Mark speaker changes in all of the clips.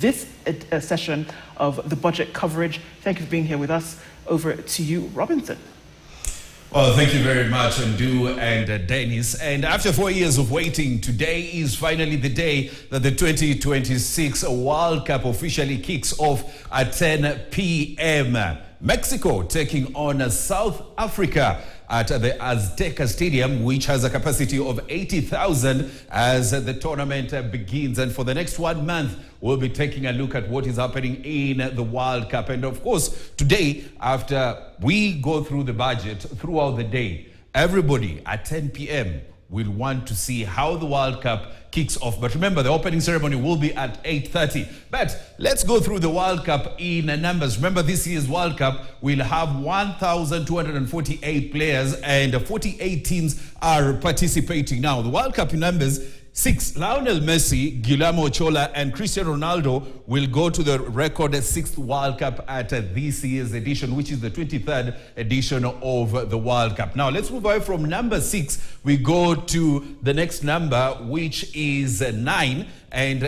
Speaker 1: This session of the budget coverage. Thank you for being here with us. Over to you, Robinson.
Speaker 2: Well, thank you very much, Ndu and Dennis. And after 4 years of waiting, today is finally the day that the 2026 World Cup officially kicks off at 10 p.m. Mexico taking on South Africa at the Azteca Stadium, which has a capacity of 80,000 as the tournament begins. And for the next 1 month, we'll be taking a look at what is happening in the World Cup. And of course, today, after we go through the budget throughout the day, everybody at 10 p.m. will want to see how the World Cup kicks off. But remember, the opening ceremony will be at 8:30. But let's go through the World Cup in numbers. Remember, this year's World Cup will have 1,248 players and 48 teams are participating. Now, the World Cup in numbers: 6. Lionel Messi, Guillermo Ochoa, and Cristiano Ronaldo will go to the record 6th World Cup at this year's edition, which is the 23rd edition of the World Cup. Now, let's move away from number 6. We go to the next number, which is 9. And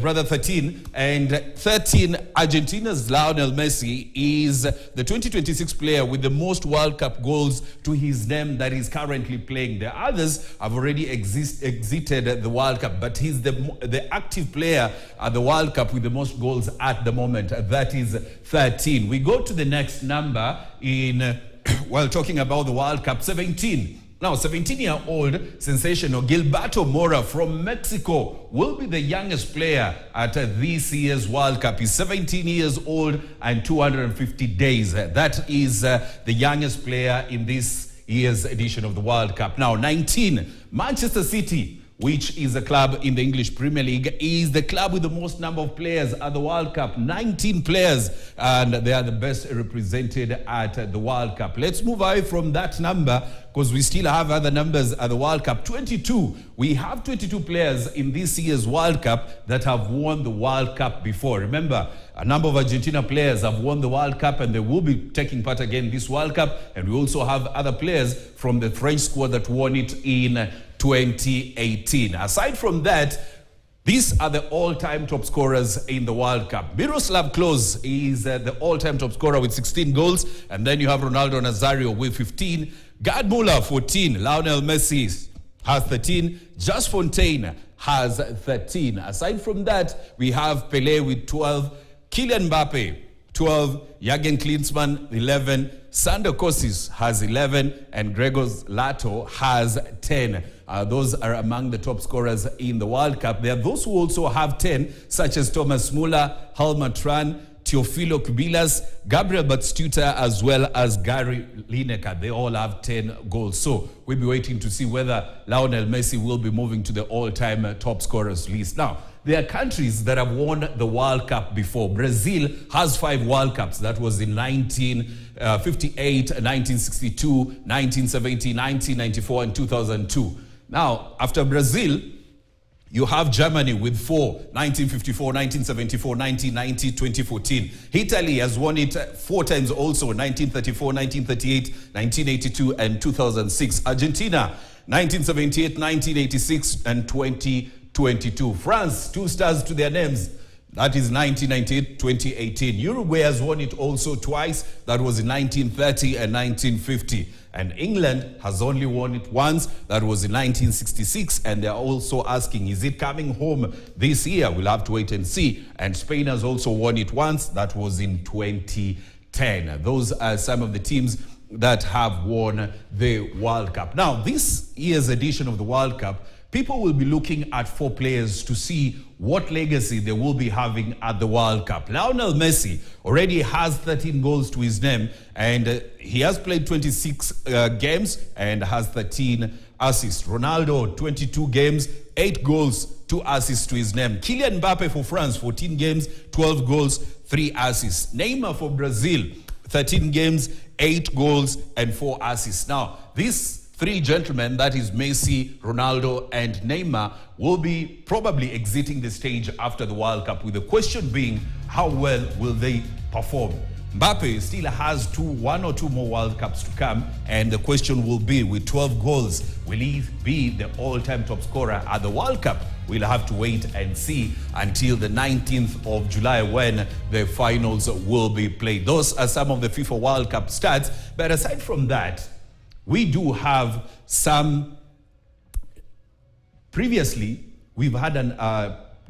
Speaker 2: rather 13 and 13. Argentina's Lionel Messi is the 2026 player with the most World Cup goals to his name that is currently playing. The others have already exited the World Cup, but he's the active player at the World Cup with the most goals at the moment. That is 13. We go to the next number in while talking about the World Cup: 17. Now, 17-year-old sensational Gilberto Mora from Mexico will be the youngest player at this year's World Cup. He's 17 years old and 250 days. That is the youngest player in this year's edition of the World Cup. Now, 19, Manchester City, which is a club in the English Premier League, is the club with the most number of players at the World Cup. 19 players, and they are the best represented at the World Cup. Let's move away from that number because we still have other numbers at the World Cup. 22. We have 22 players in this year's World Cup that have won the World Cup before. Remember, a number of Argentina players have won the World Cup and they will be taking part again this World Cup. And we also have other players from the French squad that won it in 2018. Aside from that, these are the all-time top scorers in the World Cup. Miroslav Klose is the all-time top scorer with 16 goals. And then you have Ronaldo Nazario with 15. Gerd Müller, 14. Lionel Messi has 13. Just Fontaine has 13. Aside from that, we have Pelé with 12. Kylian Mbappe, 12. Jürgen Klinsmann, 11. Sandro Kostis has 11. And Gregor Lato has 10. Those are among the top scorers in the World Cup. There are those who also have 10, such as Thomas Muller, Helmut Tran, Teofilo Kubilas, Gabriel Batistuta, as well as Gary Lineker. They all have 10 goals. So we'll be waiting to see whether Lionel Messi will be moving to the all-time top scorers list. Now, there are countries that have won the World Cup before. Brazil has 5 World Cups. That was in 1958, 1962, 1970, 1994, and 2002. Now, after Brazil, you have Germany with 4, 1954, 1974, 1990, 2014. Italy has won it 4 times also, 1934, 1938, 1982, and 2006. Argentina, 1978, 1986, and 2022. France, 2 stars to their names. That is 1998, 2018. Uruguay has won it also twice. That was in 1930 and 1950. And England has only won it once. That was in 1966. And they're also asking, is it coming home this year? We'll have to wait and see. And Spain has also won it once. That was in 2010. Those are some of the teams that have won the World Cup. Now, this year's edition of the World Cup, people will be looking at 4 players to see what legacy they will be having at the World Cup. Lionel Messi already has 13 goals to his name, and he has played 26 games and has 13 assists. Ronaldo, 22 games, 8 goals, 2 assists to his name. Kylian Mbappe for France, 14 games, 12 goals, 3 assists. Neymar for Brazil, 13 games, 8 goals, and 4 assists. Now, these 3 gentlemen, that is Messi, Ronaldo, and Neymar, will be probably exiting the stage after the World Cup, with the question being, how well will they perform? Mbappe still has 1 or 2 more World Cups to come, and the question will be, with 12 goals, will he be the all-time top scorer at the World Cup? we'll have to wait and see until the 19th of July when the finals will be played. Those are some of the FIFA World Cup stats. But aside from that, we do have some. Previously, we've had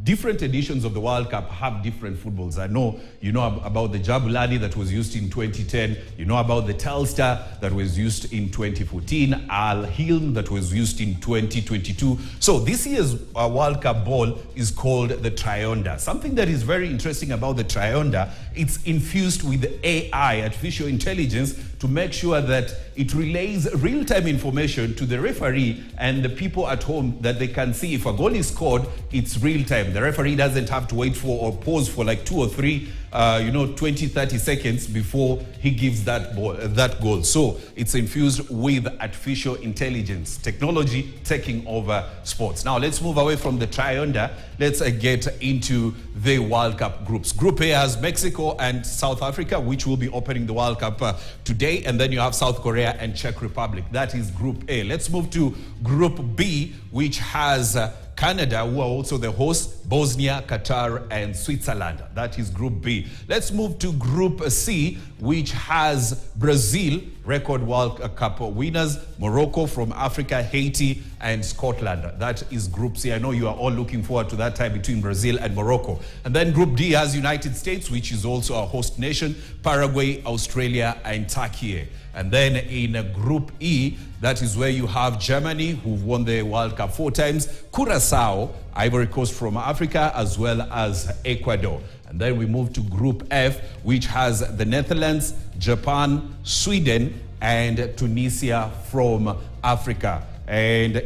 Speaker 2: different editions of the World Cup have different footballs. I know you know about the Jabulani that was used in 2010. You know about the Telstar that was used in 2014. Al Hilm that was used in 2022. So this year's World Cup ball is called the Trionda. Something that is very interesting about the Trionda, it's infused with AI, artificial intelligence, to make sure that it relays real-time information to the referee and the people at home, that they can see if a goal is scored, it's real-time. The referee doesn't have to wait for or pause for like 2 or 3 20, 30 seconds before he gives that goal. So it's infused with artificial intelligence, technology taking over sports. Now let's move away from the Trionda. Let's get into the World Cup groups. Group A has Mexico and South Africa, which will be opening the World Cup today. And then you have South Korea and Czech Republic. That is Group A. Let's move to Group B, which has Canada, who are also the hosts, Bosnia, Qatar, and Switzerland. That is Group B. Let's move to Group C, which has Brazil, record World Cup winners, Morocco from Africa, Haiti, and Scotland. That is Group C. I know you are all looking forward to that tie between Brazil and Morocco. And then Group D has United States, which is also a host nation, Paraguay, Australia, and Turkey. And then in Group E, that is where you have Germany, who've won the World Cup 4 times, Curacao, Ivory Coast from Africa, as well as Ecuador. And then we move to Group F, which has the Netherlands, Japan, Sweden, and Tunisia from Africa. And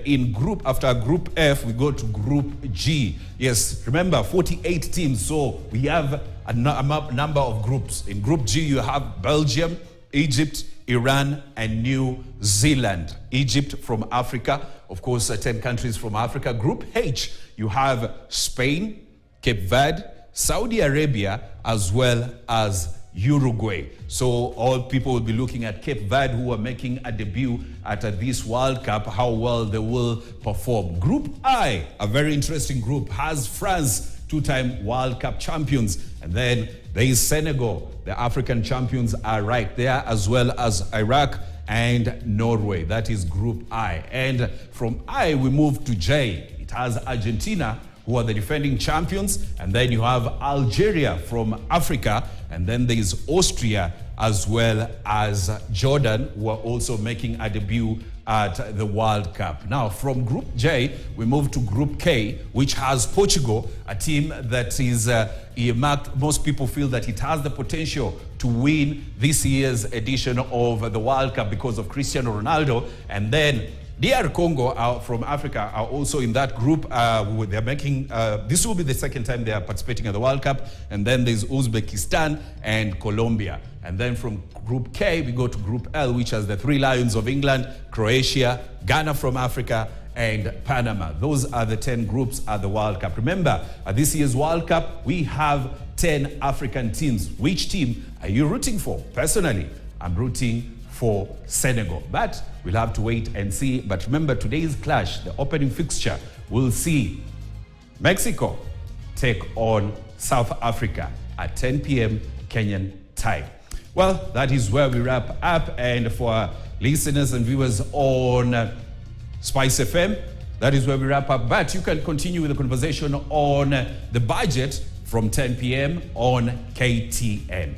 Speaker 2: after Group F, we go to Group G. Yes, remember, 48 teams, so we have a number of groups. In Group G, you have Belgium, Egypt, Iran, and New Zealand. Egypt from Africa, of course, 10 countries from Africa. Group H, you have Spain, Cape Verde, Saudi Arabia, as well as Uruguay. So all people will be looking at Cape Verde, who are making a debut at this World Cup, how well they will perform. Group I, a very interesting group, has France, 2-time World Cup champions. And then there is Senegal. The African champions are right there, as well as Iraq and Norway. That is Group I. And from I, we move to J. It has Argentina, who are the defending champions. And then you have Algeria from Africa. And then there is Austria, as well as Jordan, who are also making a debut at the World Cup. Now, from Group J, we move to Group K, which has Portugal, a team that is earmarked. Most people feel that it has the potential to win this year's edition of the World Cup because of Cristiano Ronaldo. And then DR Congo from Africa are also in that group. They're making, this will be the second time they are participating at the World Cup. And then there's Uzbekistan and Colombia. And then from Group K, we go to Group L, which has the 3 Lions of England, Croatia, Ghana from Africa, and Panama. Those are the 10 groups at the World Cup. Remember, at this year's World Cup, we have 10 African teams. Which team are you rooting for? Personally, I'm rooting for Senegal. But we'll have to wait and see. But remember, today's clash, the opening fixture, will see Mexico take on South Africa at 10 p.m. Kenyan time. Well, that is where we wrap up. And for our listeners and viewers on Spice FM, that is where we wrap up. But you can continue with the conversation on the budget from 10 p.m. on KTN.